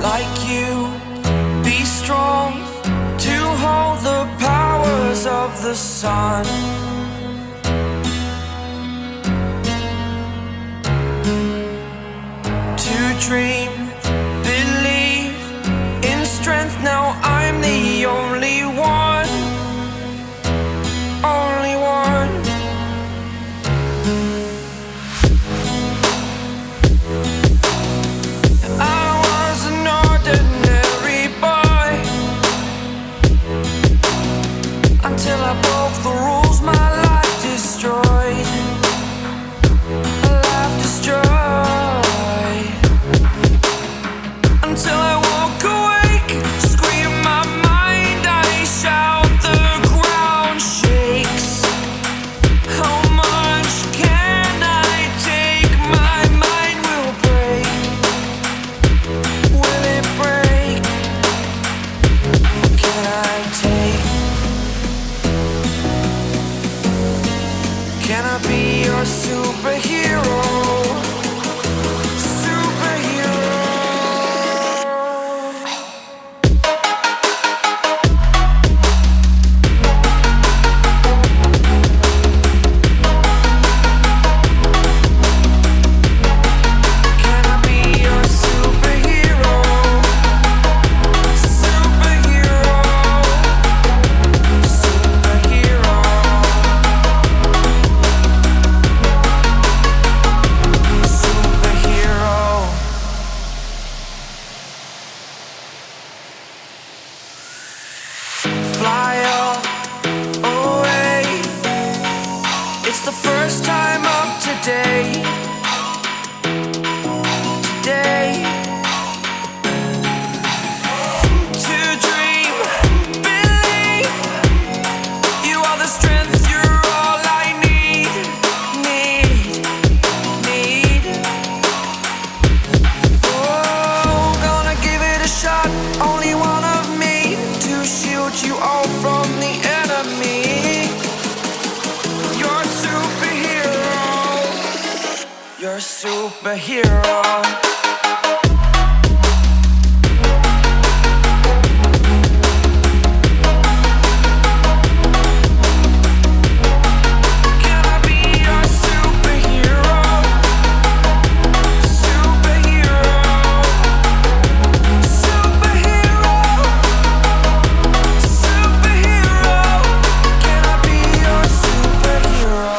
like you, be strong to hold the powers of the sun. To dream, believe in strength. Now I'm the only one, only one. I was an ordinary boy until I broke the rules. My life destroyed, a life destroyed. Until I woke awake, scream my mind, I shout, the ground shakes. How much can I take? My mind will break. Will it break? What can I take? Can I be your superhero? Fly away. It's the first time of today. Today. To dream, believe. You are the strength, you're all I need. Need. Oh, gonna give it a shot. Only one of me to shield you all from the enemy. You're a superhero. You're a superhero. Can I be your superhero? Superhero. Superhero. Superhero. Can I be your superhero?